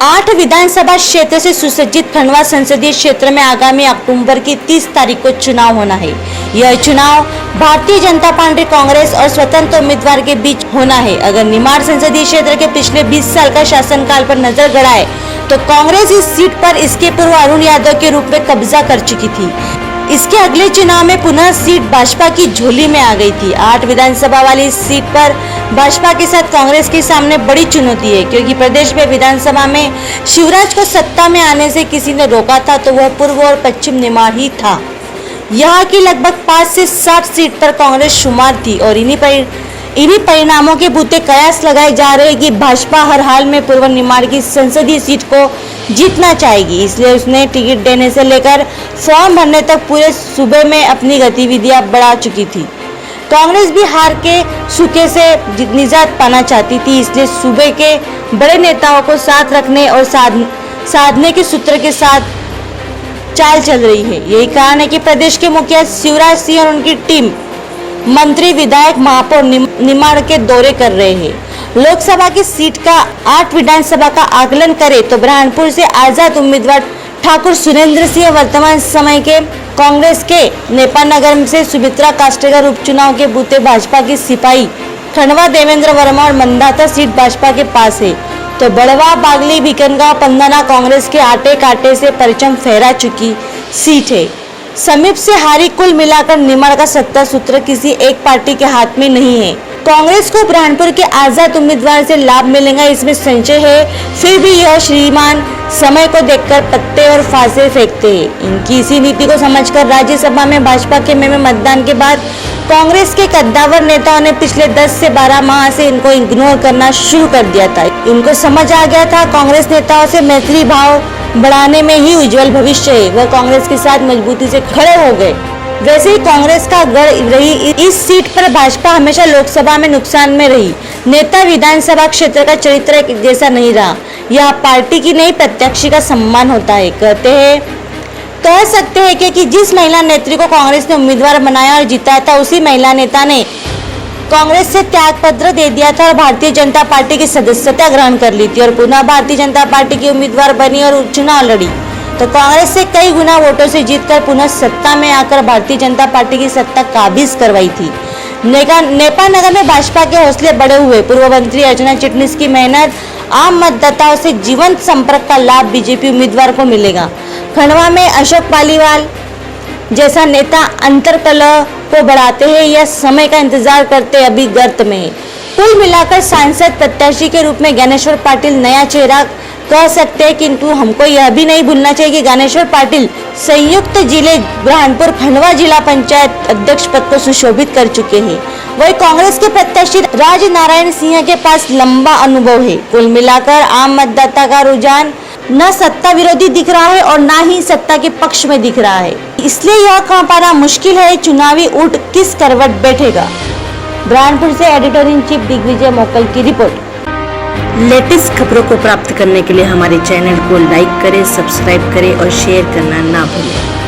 8 विधानसभा क्षेत्र से सुसज्जित खंडवा संसदीय क्षेत्र में आगामी अक्टूबर की 30 तारीख को चुनाव होना है। यह चुनाव भारतीय जनता पार्टी, कांग्रेस और स्वतंत्र उम्मीदवार के बीच होना है। अगर निमाड़ संसदीय क्षेत्र के पिछले 20 साल का शासनकाल पर नजर गड़ाए तो कांग्रेस इस सीट पर इसके पूर्व अरुण यादव के रूप में कब्जा कर चुकी थी। इसके अगले चुनाव में पुनः सीट भाजपा की झोली में आ गई थी। 8 विधानसभा वाली इस सीट पर भाजपा के साथ कांग्रेस के सामने बड़ी चुनौती है, क्योंकि प्रदेश में विधानसभा में शिवराज को सत्ता में आने से किसी ने रोका था तो वह पूर्व और पश्चिम निमाड़ ही था। यहाँ की लगभग 5 से 7 सीट पर कांग्रेस शुमार थी और इन्हीं परिणामों के बूते कयास लगाए जा रहे हैं कि भाजपा हर हाल में पूर्व निमाड़ की संसदीय सीट को जीतना चाहेगी। इसलिए उसने टिकट देने से लेकर फॉर्म भरने तक पूरे सूबे में अपनी गतिविधियां बढ़ा चुकी थी। कांग्रेस भी हार के सूखे से निजात पाना चाहती थी, इसलिए सूबे के बड़े नेताओं को साथ रखने और साधने के सूत्र के साथ चाल चल रही है। यही कारण है कि प्रदेश के मुखिया शिवराज सिंह और उनकी टीम मंत्री, विधायक, महापौर निमाड़ के दौरे कर रहे हैं। लोकसभा की सीट का 8 विधानसभा का आकलन करें तो बुरहानपुर से आजाद उम्मीदवार ठाकुर सुरेंद्र सिंह, वर्तमान समय के कांग्रेस के नेपानगर से सुमित्रा कास्टेकर उपचुनाव के बूते भाजपा की सिपाही, खंडवा देवेंद्र वर्मा और मंदाता सीट भाजपा के पास है, तो बड़वा, बागली, भिकनगांव, पंदना कांग्रेस के आटे काटे से परचम फहरा चुकी सीट है। समीप से हारी कुल मिलाकर निमाड़ का सत्ता सूत्र किसी एक पार्टी के हाथ में नहीं है। कांग्रेस को बुरहानपुर के आजाद उम्मीदवार से लाभ मिलेगा, इसमें संशय है। फिर भी यह श्रीमान समय को देखकर पत्ते और फांसे फेंकते हैं। इनकी इसी नीति को समझकर राज्यसभा में भाजपा के में मतदान के बाद कांग्रेस के कद्दावर नेताओं ने पिछले 10 से 12 माह से इनको इग्नोर करना शुरू कर दिया था। इनको समझ आ गया था कांग्रेस नेताओं से मैत्री भाव बढ़ाने में ही उज्जवल भविष्य है। वह कांग्रेस के साथ मजबूती से खड़े हो गए। वैसे ही कांग्रेस का गढ़ रही इस सीट पर भाजपा हमेशा लोकसभा में नुकसान में रही। नेता विधानसभा क्षेत्र का चरित्र एक जैसा नहीं रहा। यह पार्टी की नहीं, प्रत्याशी का सम्मान होता है। कह सकते हैं कि जिस महिला नेत्री को कांग्रेस ने उम्मीदवार बनाया और जिताया था, उसी महिला नेता ने कांग्रेस से त्याग पत्र दे दिया था और भारतीय जनता पार्टी की सदस्यता ग्रहण कर ली थी और पुनः भारतीय जनता पार्टी की उम्मीदवार बनी और चुनाव लड़ी, तो कांग्रेस से कई गुना वोटों से जीतकर पुनः सत्ता में आकर भारतीय जनता पार्टी की सत्ता काबिज करवाई थी। नेपानगर में भाजपा के हौसले बढ़े हुए। पूर्व मंत्री अर्चना चिटनिस की मेहनत, आम मतदाताओं से जीवंत संपर्क का लाभ बीजेपी उम्मीदवार को मिलेगा। खंडवा में अशोक पालीवाल जैसा नेता अंतरकलह को बढ़ाते हैं या समय का इंतजार करते अभी गर्त में है। कुल मिलाकर सांसद प्रत्याशी के रूप में ज्ञानेश्वर पाटिल नया चेहरा कह सकते हैं, किंतु हमको यह भी नहीं भूलना चाहिए कि ज्ञानेश्वर पाटिल संयुक्त जिले बुरहानपुर खंडवा जिला पंचायत अध्यक्ष पद को सुशोभित कर चुके हैं। वही कांग्रेस के प्रत्याशी राज नारायण सिंह के पास लंबा अनुभव है। कुल मिलाकर आम मतदाता का रुझान न सत्ता विरोधी दिख रहा है और न ही सत्ता के पक्ष में दिख रहा है, इसलिए यह कह पाना मुश्किल है चुनावी ऊंट किस करवट बैठेगा। बुरहानपुर से एडिटर इन चीफ दिग्विजय मोकल की रिपोर्ट। लेटेस्ट खबरों को प्राप्त करने के लिए हमारे चैनल को लाइक करें, सब्सक्राइब करें और शेयर करना ना भूलें।